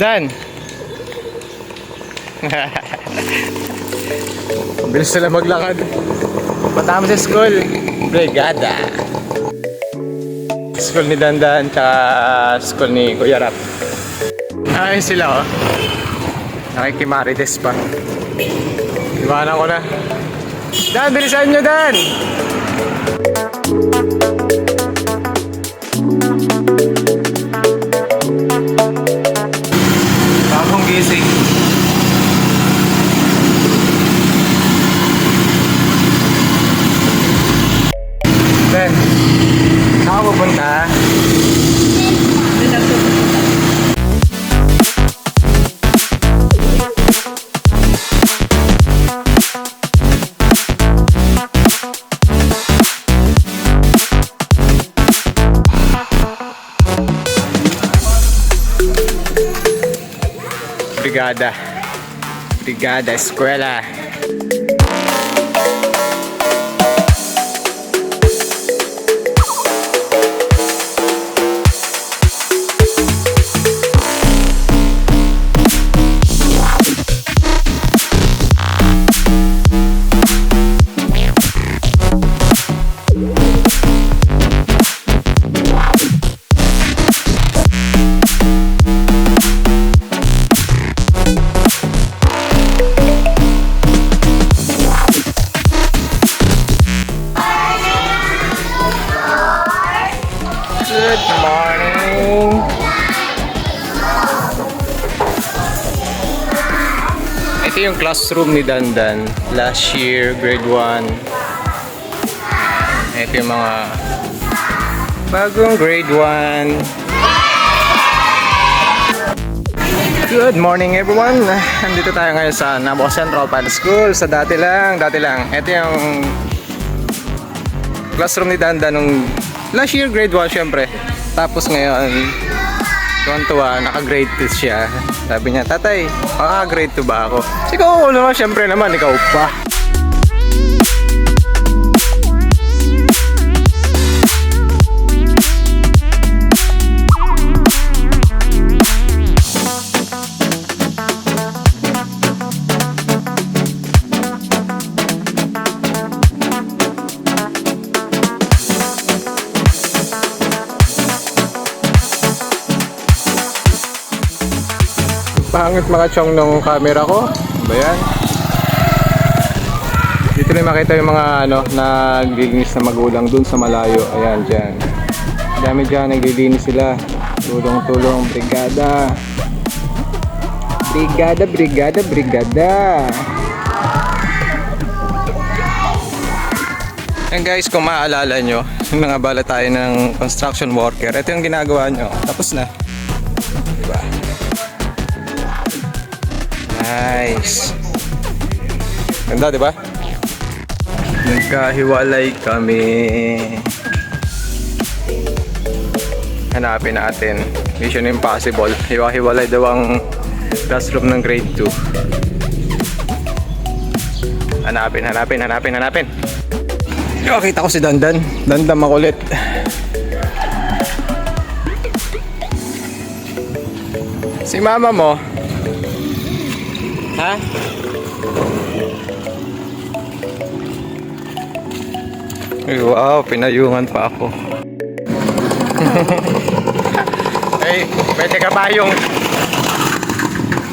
Dan. Bilis sila maglakad. Patama sa school. Brigada. School ni Dandan tsaka school ni Kuya Rap. Ayun sila oh. Nakikimarites pa. Iwanan ko na. Dan, bilisan nyo Dan! Bagong gising. Dan, saan ka pupunta? Brigada. Brigada Eskwela. Good morning. Ito yung classroom ni Dandan last year, grade 1. Ito yung mga bagong grade 1. Good morning everyone. Nandito tayo ngayon sa Nabo Central Public School sa dati lang. Ito yung classroom ni Dandan nung last year, grade 1 syempre. Tapos ngayon, tuwan-tuwa, naka-grade 2 siya. Sabi niya, tatay, maka-grade 2 ba ako? Ikaw naman, syempre naman, ikaw pa. Pangit mga chong ng camera ko. Ba yan? Dito rin makita yung mga naglilinis na magulang dun sa malayo. Ayan, dyan. Dami dyan, naglilinis sila. Tulong-tulong, brigada. Brigada, brigada, brigada. Ayan guys, kung maaalala nyo, nangabala tayo ng construction worker. Ito yung ginagawa nyo. Tapos na. Diba? Nice. Ganda, di ba? Nagkahiwalay kami. Hanapin natin. Mission Impossible. Hiwa-hiwalay daw ang classroom ng grade 2. Hanapin. Kita ko si Dandan. Dandan makulit. Si mama mo. Ha? Wow, pinayungan pa ako. Hey, pwede ka payong.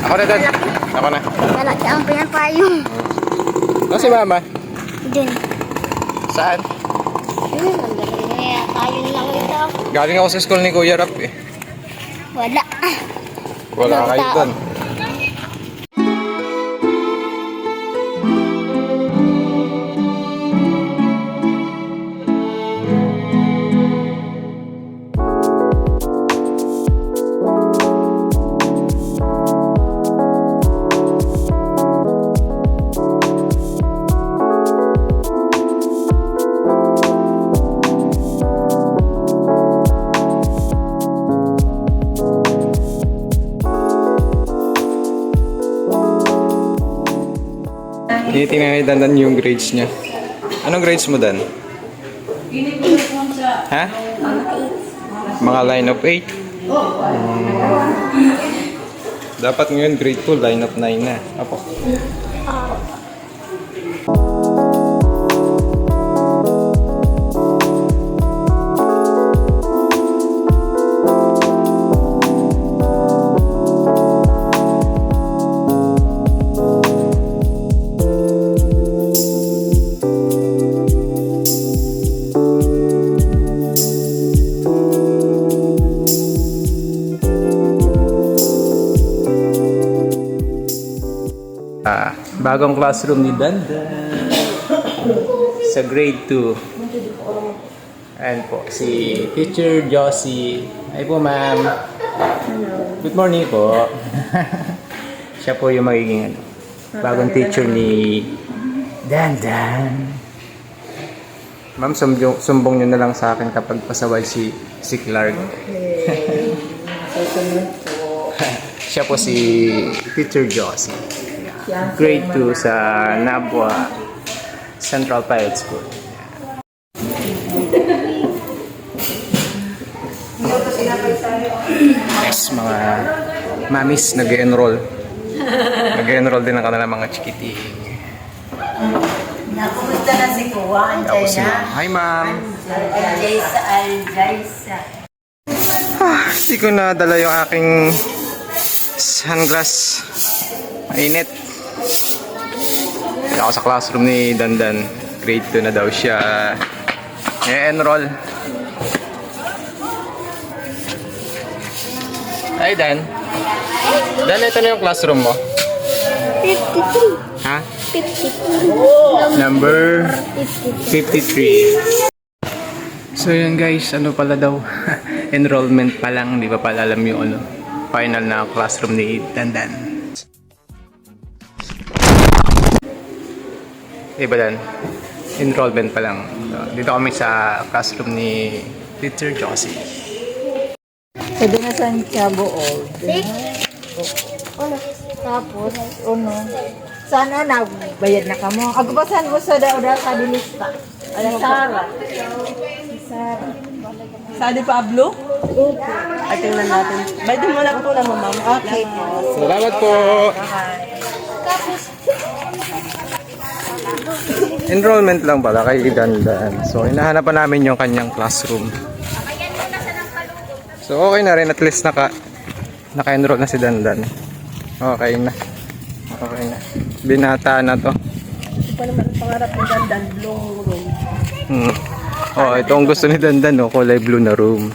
Ako na Dan. Ako na. Wala siyang pinapayong. Ano si mama? Dun. Saan? Payong lang ito. Galing ako sa school ni Kuya Rap eh. Wala. Wala kayo doon. Tinitingnan ni Dandan yung grades niya. Anong grades mo, Dan? Ha? Mga line of 8. Dapat ngayon grade 2, line of 9 na. Apo. Bagong classroom ni Dandan sa grade 2. Ayan po, si Teacher Josie. Ay po, ma'am. Good morning po. Siya po yung magiging bagong teacher ni Dandan. Ma'am, sumbong nyo na lang sa akin kapag pasaway si Clark. Susunod po. Siya po si Teacher Josie. Grade 2 sa Nabwa Central Pilot School. Next, mga mamis nag-enroll. Nag-enroll din ang kanilang mga chikiti. Nakumusta na si Kuwa? Tapos Andiyan sila, na? hi ma'am! Aljaysa. Hindi ko na dala yung aking sunglass. Mainit. Ako sa classroom ni Dandan. Grade 2 na daw siya. I-enroll. Hi Dan. Dan, ito na yung classroom mo. 53. Ha? 53. Number 53. So yun guys, ano pala daw? Enrollment pa lang, hindi pa pala alam yung ano, final na classroom ni Dandan. Diba Dan? Enrollment pa lang. So, dito kami sa classroom ni Teacher Josie. Sabi na Santiago Old. Ano? Tapos, Uno. Sana nagbayad na ka mo. Agpasan mo sa daw sa dilista. Ala Sara. Sara. Sa di Pablo? Ay, tingnan natin. Bayad mo lang po lang, ma'am. Okay po. Salamat po! Enrollment lang pala kay Dandan. So, hinahanap pa namin yung kanyang classroom. So, okay na rin. At least naka-enroll na si Dandan. Okay na. Okay na. Binata na to. Ito pa naman ang pangarap ni Dandan, blue room. Oh, ito ang gusto ni Dandan, no? Kulay blue na room.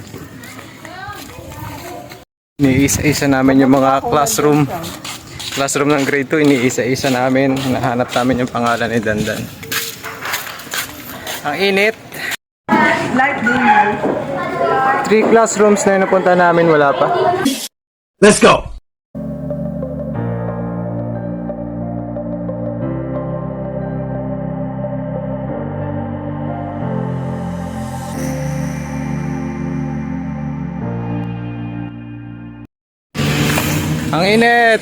Iniisa-isa namin yung mga classroom. Classroom ng grade 2, iniisa-isa namin. Nahanap namin yung pangalan ni Dandan. Ang init. Light dinner. 3 classrooms na yung napunta namin, wala pa. Let's go! Ang init!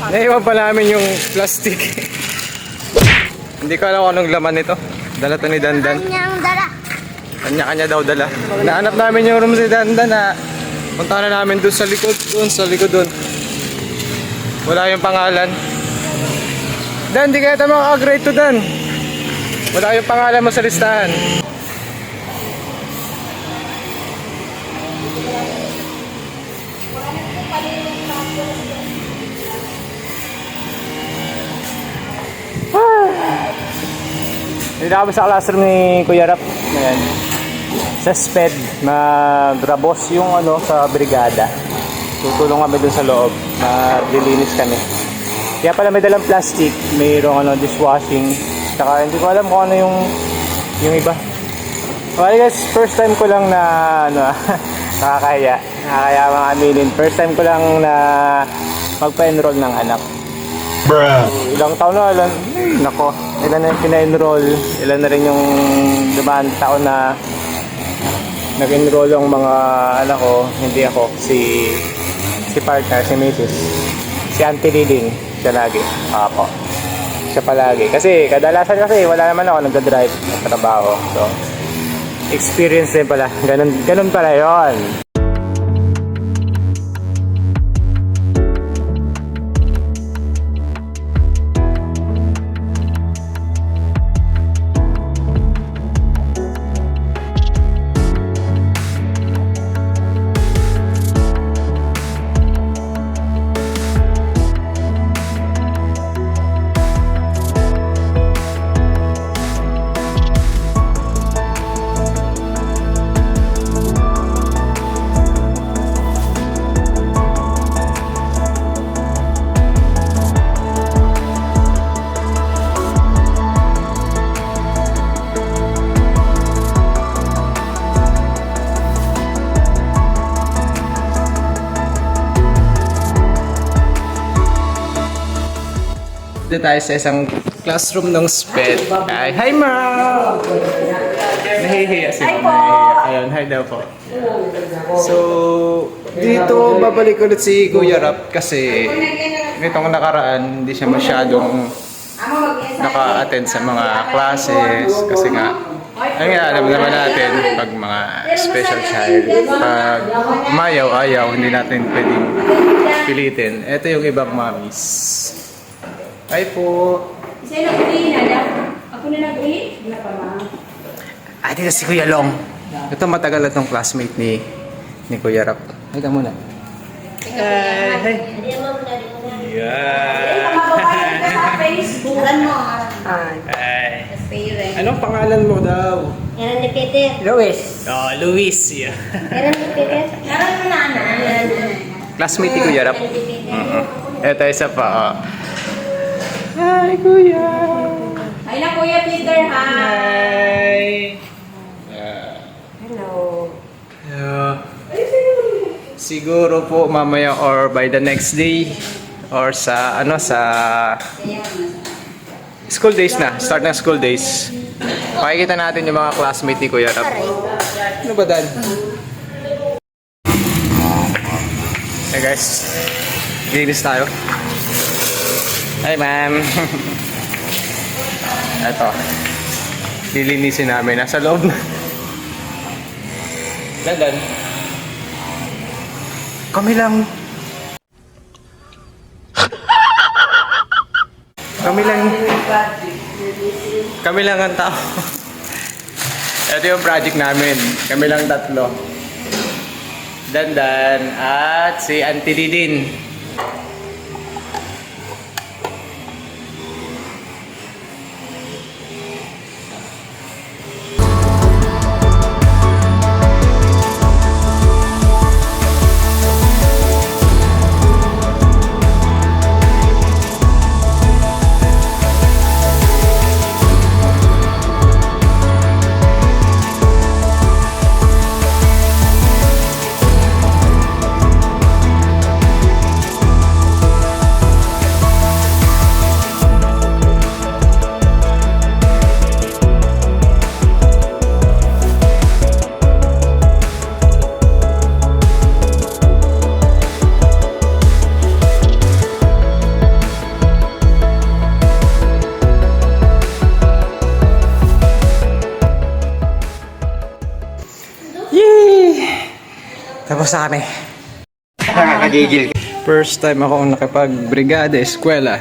Naiwan pa namin yung plastic. Hindi ko alam kung anong laman nito. Dala to ni Dandan. kanyang dala. Kanya-kanya daw dala. Nahanap namin yung room si Dandan na punta na namin doon sa likod. Doon. Wala yung pangalan. Dan, di kaya tayo makaka-grade to Dan. Wala yung pangalan mo sa listahan. Dito kami sa classroom ni Kuya Rap. Ayan. Sa SPED, magrabos yung ano sa brigada. Tutulong kami dun sa loob. Maglilinis kami. Kaya pala may dalang plastic, mayroong ano, dishwashing. Saka hindi ko alam kung ano yung iba. Okay guys, first time ko lang na ano, nakakaya mga aminin. First time ko lang na magpa-enroll ng anak. Bruh. Ilang taon na, ilan na yung pina-enroll, ilan na rin yung dumaan taon na nag-enroll yung mga anak ko, hindi ako, si partner, si Mrs. Si Auntie Liling, siya lagi, ako. Siya palagi. Kasi kadalasan wala naman ako nagda-drive ng trabaho. So, experience din pala. Ganun pala yon. Dito tayo sa isang classroom ng SPED. Ay, hi ma'am! Nahihiya si ma'am. Nahihiya. Ayun, hi daw po. So, dito babalik ulit si Kuya Rap kasi nitong nakaraan hindi siya masyadong naka-attend sa mga classes kasi nga ayun nga, alam naman natin pag mga special child pag ayaw hindi natin pwedeng pilitin. Ito yung ibang mommies. Hi po. Sino uli na? Ako na nag-uli? Wala pa ma. Ah, dito si Kuya Long. Ito matagal na tong classmate ni Kuya Rap. Ay ka muna. Hi. Yeah. Alam mo. Hi. Favorite. Anong pangalan mo daw? Meron ni Peter. Luis. Oh, Luis. Yeah. Meron ni Peter. Meron mo na ano. Classmate ni Kuya Rap. Ito isa pa. Oh. Hi, Kuya. Hi na Kuya Peter, ha? Hi. Hello. Siguro po mamaya or by the next day or sa school days na, start ng school days. Pakikita natin yung mga classmate ni Kuya Rap. Ano ba Dan? Hey guys, linis tayo. Hi ma'am. Eto, lilinisin namin. Nasa loob na. Dan. Kami lang ang tao. Ito yung project namin. Kami lang tatlo. Dandan at si Auntie Didin. Tapos na kami. Nakakagigil. First time ako nakipag-brigada eskwela.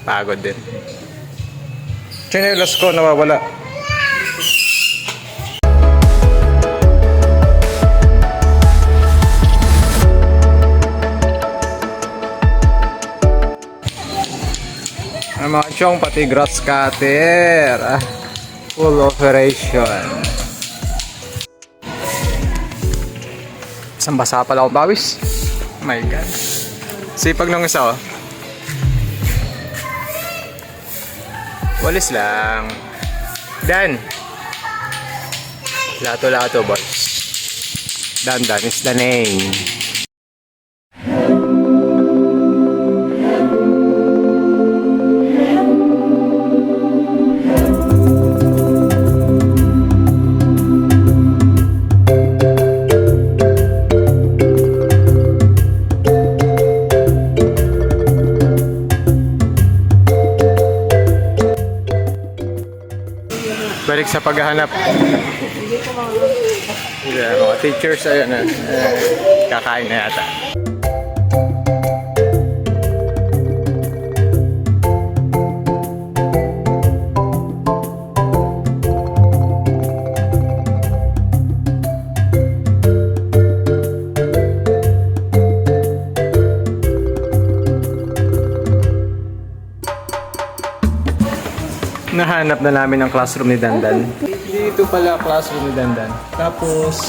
Pagod din. Chinelas ko nawawala. Ang mga chong pati grass cutter. Full operation. Isang basa pala akong bawis. Oh my God. Sipag nung isa oh. Walis lang. Dan. Lato-lato boys. Dan is the name. Balik sa paghahanap. Yeah, mga teachers ayun na. Kakain na yata. Nahanap na namin ang classroom ni Dandan. Dito pala classroom ni Dandan. Tapos,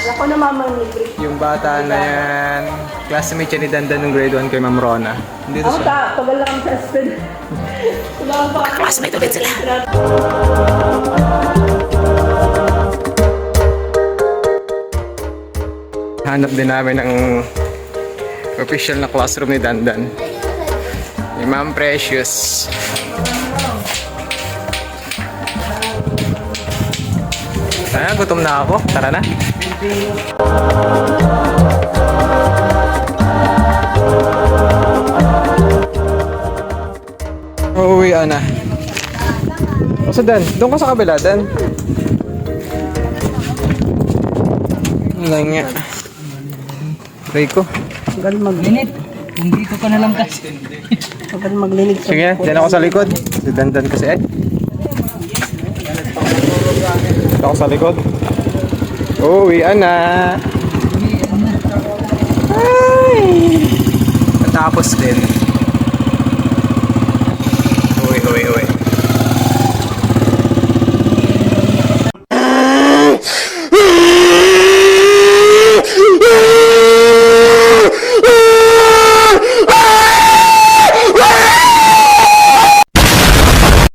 Ako na mama ni Chris. yung bata na yan, classmate siya ni Dandan ng grade 1 kay Ma'am Rona. Dito Ako siya. tagal lang ang suspend. Classmate ulit sila. Hanap din namin ng Official na classroom ni Dandan. Ni Ma'am Precious. Tara, gutom na ako. Tara na. Uuwi na. O Dan, doon ka sa kabila, Dan. Wala nga. Rico. Tagal maglinit. Kung dito ka na lang kasi. Tagal maglinit. Sige, dyan ako sa likod. Si Dandan kasi ay. Dito ako sa likod. Uuwi na. Ay! Natapos din.